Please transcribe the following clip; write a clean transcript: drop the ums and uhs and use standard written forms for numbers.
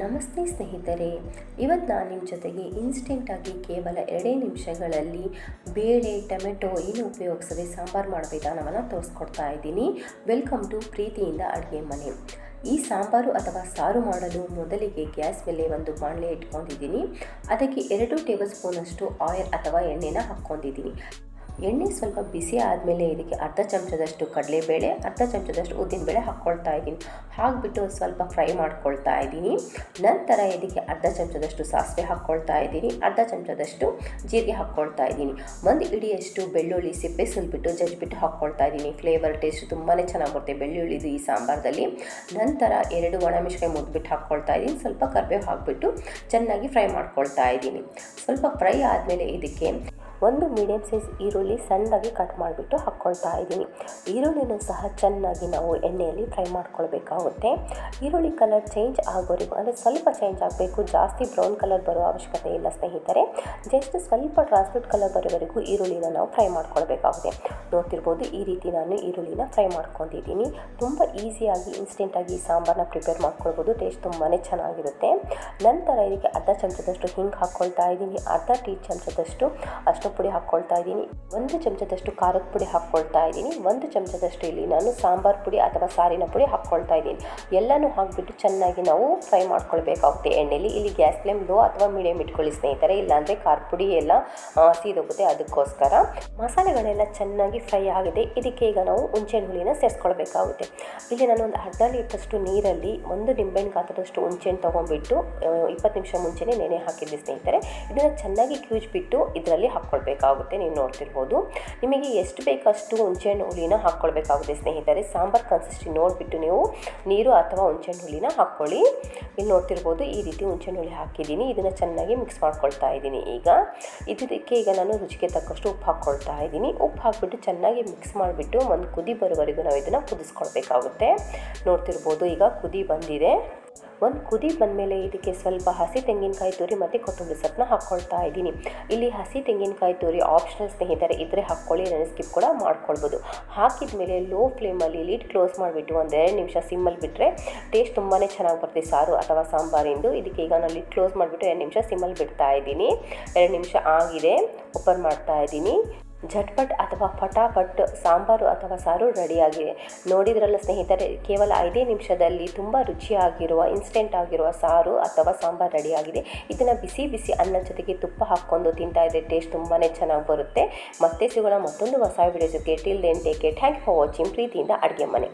ನಮಸ್ತೆ ಸ್ನೇಹಿತರೆ, ಇವತ್ತು ನಾನು ನಿಮ್ಮ ಜೊತೆಗೆ ಇನ್ಸ್ಟೆಂಟಾಗಿ ಕೇವಲ 2 ನಿಮಿಷಗಳಲ್ಲಿ ಬೇಳೆ ಟೊಮೆಟೊ ಏನು ಉಪಯೋಗಿಸದೆ ಸಾಂಬಾರು ಮಾಡೋ ವಿಧಾನವನ್ನು ತೋರಿಸ್ಕೊಡ್ತಾ ಇದ್ದೀನಿ. ವೆಲ್ಕಮ್ ಟು ಪ್ರೀತಿಯಿಂದ ಅಡುಗೆ ಮನೆ. ಈ ಸಾಂಬಾರು ಅಥವಾ ಸಾರು ಮಾಡಲು ಮೊದಲಿಗೆ ಗ್ಯಾಸ್ ಮೇಲೆ ಒಂದು ಬಾಣಲೆ ಇಟ್ಕೊಂಡಿದ್ದೀನಿ. ಅದಕ್ಕೆ 2 ಟೇಬಲ್ ಸ್ಪೂನಷ್ಟು ಆಯಿಲ್ ಅಥವಾ ಎಣ್ಣೆನ ಹಾಕ್ಕೊಂಡಿದ್ದೀನಿ. ಎಣ್ಣೆ ಸ್ವಲ್ಪ ಬಿಸಿ ಆದಮೇಲೆ ಇದಕ್ಕೆ ಅರ್ಧ ಚಮಚದಷ್ಟು ಕಡಲೆಬೇಳೆ, ಅರ್ಧ ಚಮಚದಷ್ಟು ಉದ್ದಿನಬೇಳೆ ಹಾಕ್ಕೊಳ್ತಾ ಇದ್ದೀನಿ. ಹಾಕಿಬಿಟ್ಟು ಸ್ವಲ್ಪ ಫ್ರೈ ಮಾಡ್ಕೊಳ್ತಾ ಇದ್ದೀನಿ. ನಂತರ ಇದಕ್ಕೆ ಅರ್ಧ ಚಮಚದಷ್ಟು ಸಾಸಿವೆ ಹಾಕ್ಕೊಳ್ತಾ ಇದ್ದೀನಿ, ಅರ್ಧ ಚಮಚದಷ್ಟು ಜೀರಿಗೆ ಹಾಕ್ಕೊಳ್ತಾ ಇದ್ದೀನಿ. ಒಂದು ಇಡಿಯಷ್ಟು ಬೆಳ್ಳುಳ್ಳಿ ಸಿಪ್ಪೆ ಸುಲಿಬಿಟ್ಟು ಜಜ್ಜಿಬಿಟ್ಟು ಹಾಕ್ಕೊಳ್ತಾ ಇದ್ದೀನಿ. ಫ್ಲೇವರ್ ಟೇಸ್ಟ್ ತುಂಬಾ ಚೆನ್ನಾಗಿ ಬರುತ್ತೆ ಬೆಳ್ಳುಳ್ಳಿದು ಈ ಸಾಂಬಾರದಲ್ಲಿ. ನಂತರ 2 ಒಣಮೆಣಸಿನಕಾಯಿ ಮುದ್ಬಿಟ್ಟು ಹಾಕ್ಕೊಳ್ತಾ ಇದ್ದೀನಿ. ಸ್ವಲ್ಪ ಕರಿಬೇವು ಹಾಕಿಬಿಟ್ಟು ಚೆನ್ನಾಗಿ ಫ್ರೈ ಮಾಡ್ಕೊಳ್ತಾ ಇದ್ದೀನಿ. ಸ್ವಲ್ಪ ಫ್ರೈ ಆದಮೇಲೆ ಇದಕ್ಕೆ ಒಂದು ಮೀಡಿಯಮ್ ಸೈಜ್ ಈರುಳ್ಳಿ ಸಣ್ಣದಾಗಿ ಕಟ್ ಮಾಡಿಬಿಟ್ಟು ಹಾಕ್ಕೊಳ್ತಾ ಇದ್ದೀನಿ. ಈರುಳ್ಳಿನೂ ಸಹ ಚೆನ್ನಾಗಿ ನಾವು ಎಣ್ಣೆಯಲ್ಲಿ ಫ್ರೈ ಮಾಡ್ಕೊಳ್ಬೇಕಾಗುತ್ತೆ. ಈರುಳ್ಳಿ ಕಲರ್ ಚೇಂಜ್ ಆಗೋವರೆಗೂ, ಅಂದರೆ ಸ್ವಲ್ಪ ಚೇಂಜ್ ಆಗಬೇಕು, ಜಾಸ್ತಿ ಬ್ರೌನ್ ಕಲರ್ ಬರೋ ಅವಶ್ಯಕತೆ ಇಲ್ಲ ಸ್ನೇಹಿತರೆ. ಜಸ್ಟ್ ಸ್ವಲ್ಪ ಟ್ರಾನ್ಸ್ಲೂಟ್ ಕಲರ್ ಬರೋವರೆಗೂ ಈರುಳ್ಳಿನ ನಾವು ಫ್ರೈ ಮಾಡ್ಕೊಳ್ಬೇಕಾಗುತ್ತೆ. ನೋಡ್ತಿರ್ಬೋದು, ಈ ರೀತಿ ನಾನು ಈರುಳ್ಳಿನ ಫ್ರೈ ಮಾಡ್ಕೊಂಡಿದ್ದೀನಿ. ತುಂಬ ಈಸಿಯಾಗಿ ಇನ್ಸ್ಟೆಂಟಾಗಿ ಈ ಸಾಂಬಾರನ್ನ ಪ್ರಿಪೇರ್ ಮಾಡ್ಕೊಳ್ಬೋದು. ಟೇಸ್ಟ್ ತುಂಬಾ ಚೆನ್ನಾಗಿರುತ್ತೆ. ನಂತರ ಇದಕ್ಕೆ ಅರ್ಧ ಚಮಚದಷ್ಟು ಹಿಂಗೆ ಹಾಕ್ಕೊಳ್ತಾ ಇದ್ದೀನಿ, ಅರ್ಧ ಟೀ ಚಮಚದಷ್ಟು ಅಷ್ಟು ಪುಡಿ ಹಾಕ್ಕೊಳ್ತಾ ಇದ್ದೀನಿ, 1 ಚಮಚದಷ್ಟು ಖಾರದ ಪುಡಿ ಹಾಕ್ಕೊಳ್ತಾ ಇದ್ದೀನಿ, 1 ಚಮಚದಷ್ಟು ಇಲ್ಲಿ ನಾನು ಸಾಂಬಾರು ಪುಡಿ ಅಥವಾ ಸಾರಿನ ಪುಡಿ ಹಾಕ್ಕೊಳ್ತಾ ಇದ್ದೀನಿ. ಎಲ್ಲನೂ ಹಾಕಿಬಿಟ್ಟು ಚೆನ್ನಾಗಿ ನಾವು ಫ್ರೈ ಮಾಡ್ಕೊಳ್ಬೇಕಾಗುತ್ತೆ ಎಣ್ಣೆಯಲ್ಲಿ. ಇಲ್ಲಿ ಗ್ಯಾಸ್ ಫ್ಲೇಮ್ ಲೋ ಅಥವಾ ಮೀಡಿಯಮ್ ಇಟ್ಕೊಳ್ಳಿ ಸ್ನೇಹಿತರೆ, ಇಲ್ಲಾಂದರೆ ಖಾರದ ಪುಡಿ ಎಲ್ಲ ಸೀದೋಗುತ್ತೆ. ಅದಕ್ಕೋಸ್ಕರ ಮಸಾಲೆಗಳೆಲ್ಲ ಚೆನ್ನಾಗಿ ಫ್ರೈ ಆಗಿದೆ. ಇದಕ್ಕೆ ಈಗ ನಾವು ಹುಣಸೆಹಣ್ಣು ಹುಳಿನ ಸೇರಿಸ್ಕೊಳ್ಬೇಕಾಗುತ್ತೆ. ಇಲ್ಲಿ ನಾನು ಒಂದು ಅರ್ಧ ಲೀಟ್ರಷ್ಟು ನೀರಲ್ಲಿ 1 ನಿಂಬೆಹಣ್ಣು ಗಾತ್ರದಷ್ಟು ಹುಣಸೆಹಣ್ಣು ತೊಗೊಂಡ್ಬಿಟ್ಟು 20 ನಿಮಿಷ ಮುಂಚೆನೇ ನೆನೆ ಹಾಕಿದ್ದೆ ಸ್ನೇಹಿತರೆ. ಇದನ್ನು ಚೆನ್ನಾಗಿ ಕ್ಯೂಜ್ಬಿಟ್ಟು ಇದರಲ್ಲಿ ಹಾಕ್ಕೊಳ್ಬೇಕಾಗುತ್ತೆ. ನೀವು ನೋಡ್ತಿರ್ಬೋದು, ನಿಮಗೆ ಎಷ್ಟು ಬೇಕಷ್ಟು ಹುಣಸೆಹಣ್ಣು ಹುಳಿನ ಹಾಕ್ಕೊಳ್ಬೇಕಾಗುತ್ತೆ ಸ್ನೇಹಿತರೆ. ಸಾಂಬಾರು ಕನ್ಸಿಸ್ಟೆನ್ಸಿ ನೋಡಿಬಿಟ್ಟು ನೀವು ನೀರು ಅಥವಾ ಹುಣಸೆಹಣ್ಣು ಹುಳಿನ ಹಾಕ್ಕೊಳ್ಳಿ. ಇಲ್ಲಿ ನೋಡ್ತಿರ್ಬೋದು, ಈ ರೀತಿ ಹುಣಸೆಹಣ್ಣು ಹುಳಿ ಹಾಕಿದ್ದೀನಿ. ಇದನ್ನು ಚೆನ್ನಾಗಿ ಮಿಕ್ಸ್ ಮಾಡ್ಕೊಳ್ತಾ ಇದ್ದೀನಿ. ಇದಕ್ಕೆ ಈಗ ನಾನು ರುಚಿಗೆ ತಕ್ಕಷ್ಟು ಉಪ್ಪು ಹಾಕ್ಕೊಳ್ತಾ ಇದ್ದೀನಿ. ಉಪ್ಪು ಹಾಕಿಬಿಟ್ಟು ಚೆನ್ನಾಗಿ ಮಿಕ್ಸ್ ಮಾಡಿಬಿಟ್ಟು ಒಂದು ಕುದಿ ಬರೋವರೆಗೂ ನಾವು ಇದನ್ನು ಕುದಿಸ್ಕೊಳ್ಬೇಕಾಗುತ್ತೆ. ನೋಡ್ತಿರ್ಬೋದು, ಈಗ ಕುದಿ ಬಂದಿದೆ. ಒಂದು ಕುದಿ ಬಂದಮೇಲೆ ಇದಕ್ಕೆ ಸ್ವಲ್ಪ ಹಸಿ ತೆಂಗಿನಕಾಯಿ ತುರಿ ಮತ್ತು ಕೊತ್ತಂಬರಿ ಸೊಪ್ಪನ್ನ ಹಾಕ್ಕೊಳ್ತಾ ಇದ್ದೀನಿ. ಇಲ್ಲಿ ಹಸಿ ತೆಂಗಿನಕಾಯಿ ತುರಿ ಆಪ್ಷನಲ್ ಸ್ನೇಹಿತರೆ, ಇದ್ದರೆ ಹಾಕ್ಕೊಳ್ಳಿ, ನಾನು ಸ್ಕಿಪ್ ಕೂಡ ಮಾಡ್ಕೊಳ್ಬೋದು. ಹಾಕಿದ ಮೇಲೆ ಲೋ ಫ್ಲೇಮಲ್ಲಿ ಲಿಡ್ ಕ್ಲೋಸ್ ಮಾಡಿಬಿಟ್ಟು 1-2 ನಿಮಿಷ ಸಿಮ್ಮಲ್ಲಿ ಬಿಟ್ಟರೆ ಟೇಸ್ಟ್ ತುಂಬಾ ಚೆನ್ನಾಗಿ ಬರುತ್ತೆ ಸಾರು ಅಥವಾ ಸಾಂಬಾರಿಂದು. ಇದಕ್ಕೆ ಈಗ ನಾನು ಲಿಡ್ ಕ್ಲೋಸ್ ಮಾಡಿಬಿಟ್ಟು 2 ನಿಮಿಷ ಸಿಮ್ಮಲ್ಲಿ ಬಿಡ್ತಾ ಇದ್ದೀನಿ. 2 ನಿಮಿಷ ಆಗಿದೆ, ಓಪನ್ ಮಾಡ್ತಾ ಇದ್ದೀನಿ. ಝಟ್ಪಟ್ ಅಥವಾ ಫಟಾಫಟ್ ಸಾಂಬಾರು ಅಥವಾ ಸಾರು ರೆಡಿಯಾಗಿದೆ. ನೋಡಿದ್ರಲ್ಲ ಸ್ನೇಹಿತರೆ, ಕೇವಲ 5 ನಿಮಿಷದಲ್ಲಿ ತುಂಬ ರುಚಿಯಾಗಿರುವ ಇನ್ಸ್ಟೆಂಟ್ ಆಗಿರುವ ಸಾರು ಅಥವಾ ಸಾಂಬಾರು ರೆಡಿಯಾಗಿದೆ. ಇದನ್ನು ಬಿಸಿ ಬಿಸಿ ಅನ್ನದ ಜೊತೆಗೆ ತುಪ್ಪ ಹಾಕ್ಕೊಂಡು ತಿಂತಾ ಇದ್ದರೆ ಟೇಸ್ಟ್ ತುಂಬಾ ಚೆನ್ನಾಗಿ ಬರುತ್ತೆ. ಮತ್ತೆ ಸಿಗೋಣ ಮತ್ತೊಂದು ಹೊಸ ವಿಡಿಯೋ ಜೊತೆ. Till then take care. Thank you for watching. ಪ್ರೀತಿಯಿಂದ ಅಡುಗೆ ಮನೆ.